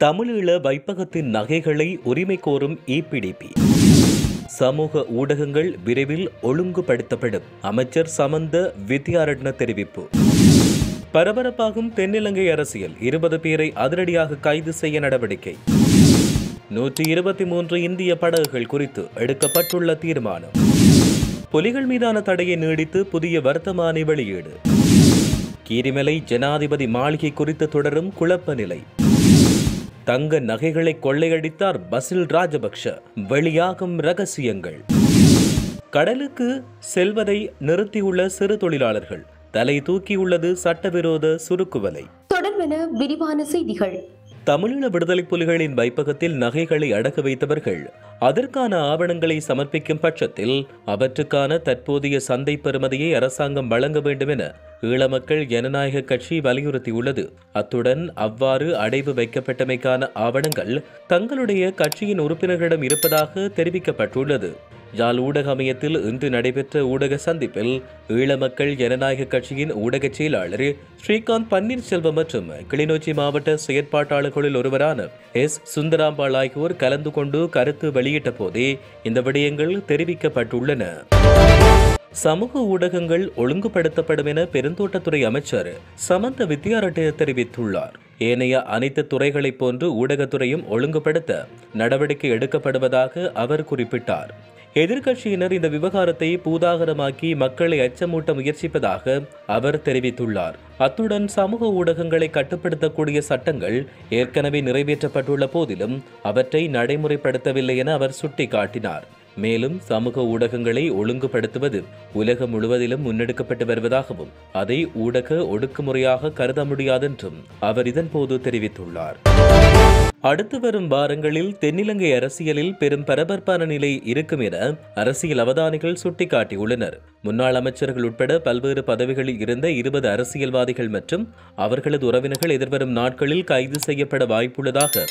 தமிழீழ வைப்பகத்தின் நகைகளை உரிமை கோரும் EPDP. சமூக ஊடகங்கள் விரைவில் ஒழுங்குபடுத்தப்படும். அமைச்சர் சமந்த வித்யாரட்ன தெரிவிப்பு. பரபரப்பாகும் தென்னிலங்கை அரசியல். 20 பேரை அதிரடியாக கைது செய்ய நடவடிக்கை. 123 இந்திய படகுகள் குறித்து எடுக்கப்பட்டுள்ள தீர்மானம். புலிகள் மீதான தடையை நீடித்து புதிய வர்த்தமானி வெளியீடு. கீரிமலை ஜனாதிபதி மாளிகை குறித்து தொடரும் குழப்ப நிலை. தங்க நகைகளை கொள்ளையடித்தார் பசில் ராஜபக்ஷ. வெளியாகும் ரகசியங்கள். கடலுக்கு செல்வதை நிறுத்தியுள்ள சிறு தொழிலாளர்கள். தலை தூக்கியுள்ளது சட்டவிரோத சுருக்குவலை. தொடர்பென விரிவான செய்திகள். தமிழீழ விடுதலை புலிகளின் வைப்பகத்தில் நகைகளை அடகு வைத்தவர்கள் அதற்கான ஆவணங்களை சமர்ப்பிக்கும் பட்சத்தில் அவற்றுக்கான தற்போதைய சந்தை பெறுமதியை அரசாங்கம் வழங்க வேண்டும் என ஈழமக்கள் ஜனநாயக கட்சி வலியுறுத்தியுள்ளது. அத்துடன் அவ்வாறு அடைவு வைக்கப்பட்டமைக்கான ஆவணங்கள் தங்களுடைய கட்சியின் உறுப்பினர்களிடம் இருப்பதாக தெரிவிக்கப்பட்டுள்ளது. யாழ் ஊடக அமையத்தில் இன்று நடைபெற்ற ஊடக சந்திப்பில் ஈழமக்கள் ஜனநாயக கட்சியின் ஊடக செயலாளர் ஸ்ரீகாந்த் பன்னீர்செல்வம் மற்றும் கிளிநொச்சி மாவட்ட செயற்பாட்டாளர்களில் ஒருவரான S. சுந்தராம்பாள் ஆகியோர் கலந்து கொண்டு கருத்து வெளியிட்ட போதே இந்த விடயங்கள் தெரிவிக்கப்பட்டுள்ளன. சமூக ஊடகங்கள் ஒழுங்குபடுத்தப்படும் என பெருந்தோட்டத்துறை அமைச்சர் சமந்த வித்யாரட்ன தெரிவித்துள்ளார். ஏனைய அனைத்து துறைகளைப் போன்று ஊடகத்துறையும் ஒழுங்குபடுத்த நடவடிக்கை எடுக்கப்படுவதாக அவர் குறிப்பிட்டார். எதிர்க்கட்சியினர் இந்த விவகாரத்தை பூதாகரமாக்கி மக்களை அச்சமூட்ட முயற்சிப்பதாக அவர் தெரிவித்துள்ளார். அத்துடன் சமூக ஊடகங்களை கட்டுப்படுத்தக்கூடிய சட்டங்கள் ஏற்கனவே நிறைவேற்றப்பட்டுள்ள போதிலும் அவற்றை நடைமுறைப்படுத்தவில்லை என அவர் சுட்டிக்காட்டினார். மேலும் சமூக ஊடகங்களை ஒழுங்குபடுத்துவது உலகம் முழுவதிலும் முன்னெடுக்கப்பட்டு வருவதாகவும் அதை ஊடக ஒடுக்குமுறையாக கருத முடியாதென்றும் அவர் இதன்போது தெரிவித்துள்ளார். அடுத்து வரும் வாரங்களில் தென்னிலங்கை அரசியலில் பெரும் பரபரப்பான நிலை இருக்கும் என அரசியல் அவதானிகள் சுட்டிக்காட்டியுள்ளனர். முன்னாள் அமைச்சர்கள் உட்பட பல்வேறு பதவிகளில் இருந்த 20 அரசியல்வாதிகள் மற்றும் அவர்களது உறவினர்கள் எதிர்வரும் நாட்களில் கைது செய்யப்பட வாய்ப்புள்ளதாக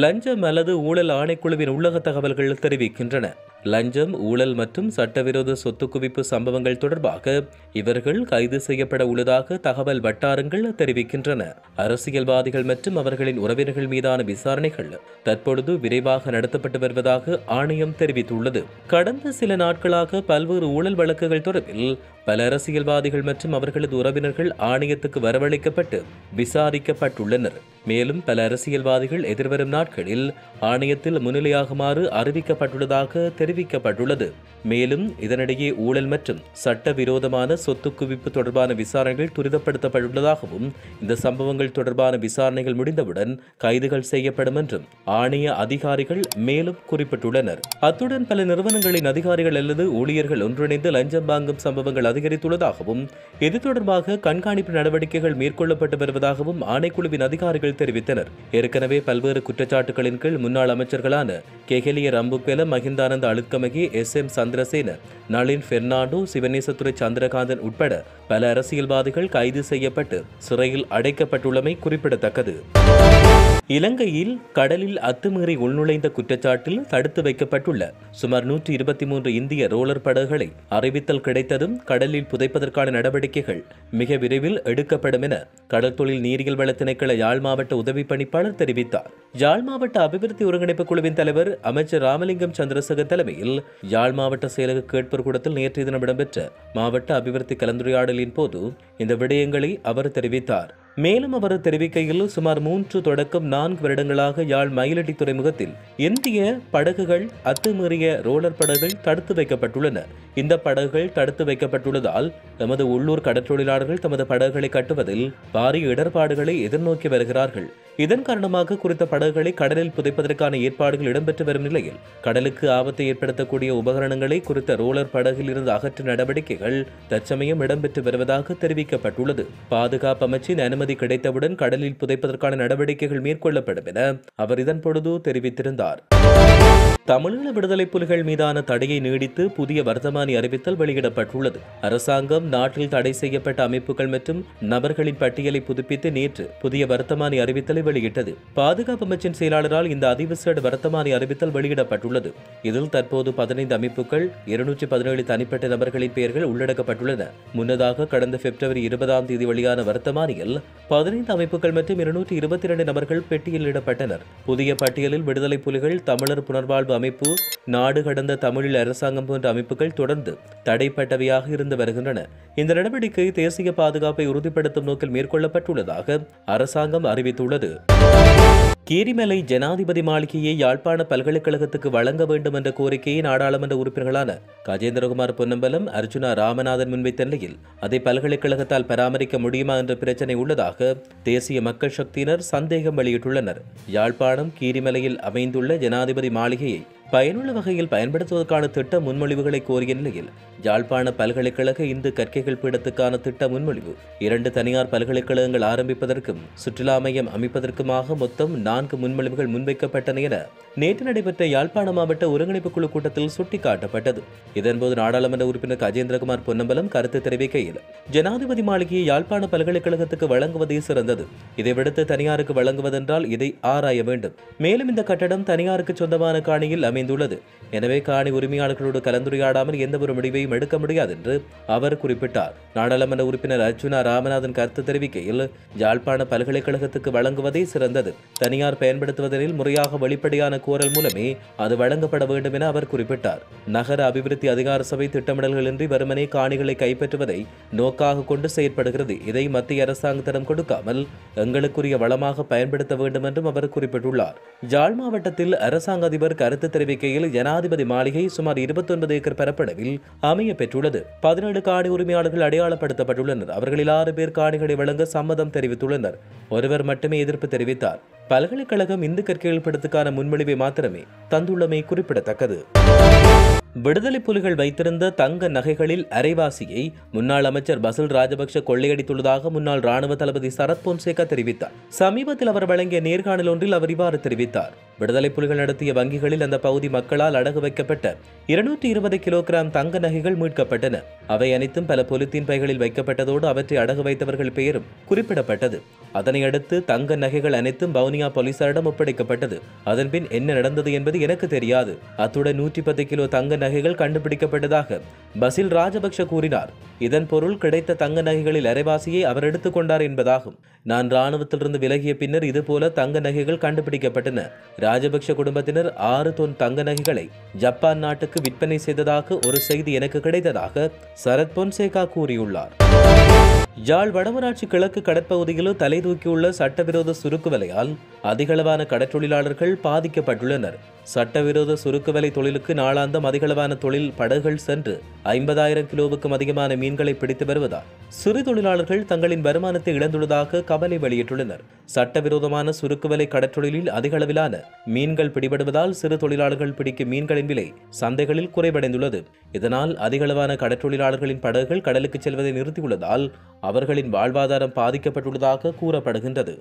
லஞ்சம் அல்லது ஊழல் ஆணைக்குழுவின் உள்ளக தகவல்கள் தெரிவிக்கின்றன. லஞ்சம், ஊழல் மற்றும் சட்டவிரோத சொத்து குவிப்பு சம்பவங்கள் தொடர்பாக இவர்கள் கைது செய்யப்பட உள்ளதாக தகவல் வட்டாரங்கள் தெரிவிக்கின்றன. அரசியல்வாதிகள் மற்றும் அவர்களின் உறவினர்கள் மீதான விசாரணைகள் தற்பொழுது விரைவாக நடத்தப்பட்டு வருவதாக ஆணையம் தெரிவித்துள்ளது. கடந்த சில நாட்களாக பல்வேறு ஊழல் வழக்குகள் தொடர்பில் பல அரசியல்வாதிகள் மற்றும் அவர்களது உறவினர்கள் ஆணையத்துக்கு வரவழைக்கப்பட்டு விசாரிக்கப்பட்டுள்ளனர். மேலும் பல அரசியல்வாதிகள் எதிர்வரும் நாட்களில் ஆணையத்தில் முன்னிலையாகுமாறு அறிவிக்கப்பட்டுள்ளதாக தெரிவிக்கப்பட்டுள்ளது. மேலும் இதனிடையே ஊழல் மற்றும் சட்டவிரோதமான சொத்து குவிப்பு தொடர்பான விசாரணைகள் துரிதப்படுத்தப்பட்டுள்ளதாகவும் இந்த சம்பவங்கள் தொடர்பான விசாரணைகள் முடிந்தவுடன் கைதுகள் செய்யப்படும் என்றும் ஆணைய அதிகாரிகள் மேலும் குறிப்பிட்டுள்ளனர். அத்துடன் பல நிறுவனங்களின் அதிகாரிகள் அல்லது ஊழியர்கள் ஒன்றிணைந்து லஞ்சம் வாங்கும் சம்பவங்கள் அதிகரித்துள்ளதாகவும் இது தொடர்பாக கண்காணிப்பு நடவடிக்கைகள் மேற்கொள்ளப்பட்டு வருவதாகவும் ஆணைக்குழுவின் அதிகாரிகள் தெரிவித்தனர். ஏற்கனவே பல்வேறு குற்றச்சாட்டுகளின் கீழ் முன்னாள் அமைச்சர்களான கெஹலிய ரம்புக்வெல, மஹிந்தானந்த அழுத்கமகி, SM சந்திரசேன, நளின் பெர்னாண்டோ, சிவனேசத்துறை சந்திரகாந்தன் உட்பட பல அரசியல்வாதிகள் கைது செய்யப்பட்டு சிறையில் அடைக்கப்பட்டுள்ளமை குறிப்பிடத்தக்கது. இலங்கையில் கடலில் அத்துமீறி உள்நுழைந்த குற்றச்சாட்டில் தடுத்து வைக்கப்பட்டுள்ள சுமார் 123 இந்திய ரோலர் படகுகளை அறிவித்தல் கிடைத்ததும் கடலில் புதைப்பதற்கான நடவடிக்கைகள் மிக விரைவில் எடுக்கப்படும் என கடல் தொழில் நீரியல் வள திணைக்கள யாழ் மாவட்ட உதவி பணிப்பாளர் தெரிவித்தார். யாழ் மாவட்ட அபிவிருத்தி ஒருங்கிணைப்பு குழுவின் தலைவர் அமைச்சர் ராமலிங்கம் சந்திரசேகர் தலைமையில் யாழ் மாவட்ட செயலக கேட்பர் கூடத்தில் நேற்றைய தினம் இடம்பெற்ற மாவட்ட அபிவிருத்தி கலந்துரையாடலின் போது இந்த விடயங்களை அவர் தெரிவித்தார். மேலும் அவர் தெரிவிக்கையில் சுமார் 3 தொடக்கம் 4 வருடங்களாக யாழ் மயிலட்டி துறைமுகத்தில் இந்திய படகுகள் அத்துமீறிய ரோலர் படகுகள் தடுத்து வைக்கப்பட்டுள்ளன. இந்த படகுகள் தடுத்து வைக்கப்பட்டுள்ளதால் தமது உள்ளூர் கடற்றொழிலாளர்கள் தமது படகுகளை கட்டுவதில் பாரிய இடர்பாடுகளை எதிர்நோக்கி வருகிறார்கள். இதன் காரணமாக குறித்த படகுகளை கடலில் புதைப்பதற்கான ஏற்பாடுகள் இடம்பெற்று வரும் நிலையில் கடலுக்கு ஆபத்தை ஏற்படுத்தக்கூடிய உபகரணங்களை குறித்த ரோலர் படகில் இருந்து அகற்றும் நடவடிக்கைகள் தற்சமயம் இடம்பெற்று வருவதாக தெரிவிக்கப்பட்டுள்ளது. பாதுகாப்பு அமைச்சின் அனுமதி கிடைத்தவுடன் கடலில் புதைப்பதற்கான நடவடிக்கைகள் மேற்கொள்ளப்படும் என அவர் இதன் பொழுது தெரிவித்திருந்தார். தமிழீழ விடுதலை புலிகள் மீதான தடையை நீடித்து புதிய வர்த்தமானி அறிவித்தல் வெளியிடப்பட்டுள்ளது. அரசாங்கம் நாட்டில் தடை செய்யப்பட்ட அமைப்புகள் மற்றும் நபர்களின் பட்டியலை புதுப்பித்து நேற்று புதிய வர்த்தமானி அறிவித்தலை வெளியிட்டது. பாதுகாப்பு அமைச்சின் செயலாளரால் இந்த அதிவிசேட வர்த்தமானி அறிவித்தல் வெளியிடப்பட்டுள்ளது. இதில் தற்போது 15 அமைப்புகள் 217 தனிப்பட்ட நபர்களின் பெயர்கள் உள்ளடக்கப்பட்டுள்ளன. முன்னதாக கடந்த பிப்ரவரி 20ஆம் தேதி வெளியான வர்த்தமானியில் 15 அமைப்புகள் மற்றும் 222 நபர்கள் பட்டியலிடப்பட்டனர். புதிய பட்டியலில் விடுதலை புலிகள், தமிழர் புனர்வாழ்வு அமைப்பு, நாடு கடந்த தமிழீழ அரசாங்கம் போன்ற அமைப்புகள் தொடர்ந்து தடைப்பட்டவையாக இருந்து வருகின்றன. இந்த நடவடிக்கை தேசிய பாதுகாப்பை உறுதிப்படுத்தும் நோக்கில் மேற்கொள்ளப்பட்டுள்ளதாக அரசாங்கம் அறிவித்துள்ளது. கீரிமலை ஜனாதிபதி மாளிகையை யாழ்ப்பாண பல்கலைக்கழகத்துக்கு வழங்க வேண்டும் என்ற கோரிக்கையை நாடாளுமன்ற உறுப்பினர்களான கஜேந்திரகுமார் பொன்னம்பலம், அர்ஜுனா ராமநாதன் முன்வைத்த நிலையில் அதை பல்கலைக்கழகத்தால் பராமரிக்க முடியுமா என்ற பிரச்சினை உள்ளதாக தேசிய மக்கள் சக்தியினர் சந்தேகம் வெளியிட்டுள்ளனர். யாழ்ப்பாணம் கீரிமலையில் அமைந்துள்ள ஜனாதிபதி மாளிகையை பயனுள்ள வகையில் பயன்படுத்துவதற்கான திட்ட முன்மொழிவுகளை கோரிய நிலையில் யாழ்ப்பாண பல்கலைக்கழக இந்து கற்கைகள் பீடத்துக்கான திட்ட முன்மொழிவு 2 தனியார் பல்கலைக்கழகங்கள் ஆரம்பிப்பதற்கும் சுற்றுலா மையம் அமைப்பதற்குமாக மொத்தம் 4 முன்மொழிவுகள் முன்வைக்கப்பட்டன என நேற்று நடைபெற்ற யாழ்ப்பாண மாவட்ட ஒருங்கிணைப்பு குழு கூட்டத்தில் சுட்டிக்காட்டப்பட்டது. இதன்போது நாடாளுமன்ற உறுப்பினர் கஜேந்திரகுமார் பொன்னம்பலம் கருத்து தெரிவிக்கையில், ஜனாதிபதி மாளிகையை யாழ்ப்பாண பல்கலைக்கழகத்துக்கு வழங்குவதே சிறந்தது. இதை விடுத்து தனியாருக்கு வழங்குவதென்றால் இதை ஆராய வேண்டும். மேலும் இந்த கட்டடம் தனியாருக்கு சொந்தமான காணியில் அமைந்துள்ளது. எனவே காணி உரிமையாளர்களோடு கலந்துரையாடாமல் எந்த ஒரு முடிவையும் எடுக்க முடியாது என்று அவர் குறிப்பிட்டார். நாடாளுமன்ற உறுப்பினர் அர்ஜுனா ராமநாதன் கருத்து தெரிவிக்கையில், யாழ்ப்பாண பல்கலைக்கழகத்துக்கு வழங்குவதே சிறந்தது. தனியார் பயன்படுத்துவதில் முறையாக வெளிப்படையான கோரல் மூலமே அது வழங்கப்பட வேண்டும் என அவர் குறிப்பிட்டார். நகர அபிவிருத்தி அதிகார சபை திட்டமிடல்களின்றி வெறுமனே காணிகளை கைப்பற்றுவதை நோக்காக கொண்டு செயற்படுகிறது. இதை மத்திய அரசாங்கத்திடம் கொடுக்காமல் எங்களுக்குரிய வளமாக பயன்படுத்த வேண்டும் என்றும் அவர் குறிப்பிட்டுள்ளார். யாழ் மாவட்டத்தில் அரசாங்க அதிபர் கருத்து தெரிவிக்கையில், ஜனாதிபதி மாளிகை சுமார் 29 ஏக்கர் பரப்பளவில் அமைய பெற்றுள்ளது. 17 காணி உரிமையாளர்கள் அடையாளப்படுத்தப்பட்டுள்ளனர். அவர்களில் 6 பேர் காணிகளை வழங்க சம்மதம் தெரிவித்துள்ளனர். ஒருவர் மட்டுமே எதிர்ப்பு தெரிவித்தார். பல்கலைக்கழகம் இந்து கற்கைகள் படத்துக்கான முன்மொழிவை மாத்திரமே தந்துள்ளமை குறிப்பிடத்தக்கது. விடுதலை புலிகள் வைத்திருந்த தங்க நகைகளில் அரைவாசியை முன்னாள் அமைச்சர் பசில் ராஜபக்ஷ கொள்ளையடித்துள்ளதாக முன்னாள் ராணுவ தளபதி சரத் பொன்சேகா தெரிவித்தார். சமீபத்தில் அவர் வழங்கிய நேர்காணல் ஒன்றில் அவர் இவ்வாறு தெரிவித்தார். விடுதலை புலிகள் நடத்திய வங்கிகளில் அந்த பகுதி மக்களால் அடகு வைக்கப்பட்ட 220 கிலோகிராம் தங்க நகைகள் மீட்கப்பட்டன. அவை அனைத்தும் பல பொலித்தீன் பைகளில் வைக்கப்பட்டதோடு அவற்றை அடகு வைத்தவர்கள் பெயரும் குறிப்பிடப்பட்டது. அதனை அடுத்து தங்க நகைகள் அனைத்தும் வவுனியா போலீசாரிடம் ஒப்படைக்கப்பட்டது. அதன்பின் என்ன நடந்தது என்பது எனக்கு தெரியாது. அத்துடன் 110 கிலோ தங்க நகைகள் கண்டுபிடிக்கப்பட்டதாக பசில் ராஜபக்ஷ கூறினார். இதன் பொருள் கிடைத்த தங்க நகைகளில் அரைவாசியை அவர் எடுத்துக் கொண்டார் என்பதாகும். நான் ராணுவத்திலிருந்து விலகிய பின்னர் இதுபோல தங்க நகைகள் கண்டுபிடிக்கப்பட்டன. ராஜபக்ஷ குடும்பத்தினர் 6 தொன் தங்க நகைகளை ஜப்பான் நாட்டுக்கு விற்பனை செய்ததாக ஒரு செய்தி எனக்கு கிடைத்ததாக சரத் பொன்சேகா கூறியுள்ளார். யாழ் வடமராட்சி கிழக்கு கடற்பகுதியில் தலை தூக்கியுள்ள சட்டவிரோத சுருக்கு வலையால் அதிகளவான கடற்றொழிலாளர்கள் பாதிக்கப்பட்டுள்ளனர். சட்டவிரோத சுருக்கு வலை தொழிலுக்கு நாளாந்தம் அதிகளவான தொழில் படகுகள் சென்று 50,000 கிலோவுக்கும் அதிகமான மீன்களை பிடித்து வருவதால் சிறு தொழிலாளர்கள் தங்களின் வருமானத்தை இழந்துள்ளதாக கவலை வெளியிட்டுள்ளனர். சட்டவிரோதமான சுருக்கு வலை கடற்றொழிலில் அதிகளவிலான மீன்கள் பிடிபடுவதால் சிறு தொழிலாளர்கள் பிடிக்கும் மீன்களின் விலை சந்தைகளில் குறைவடைந்துள்ளது. இதனால் அதிகளவான கடற்றொழிலாளர்களின் படகுகள் கடலுக்கு செல்வதை நிறுத்தியுள்ளதால் அவர்களின் வாழ்வாதாரம் பாதிக்கப்பட்டுள்ளதாக கூறப்படுகின்றது.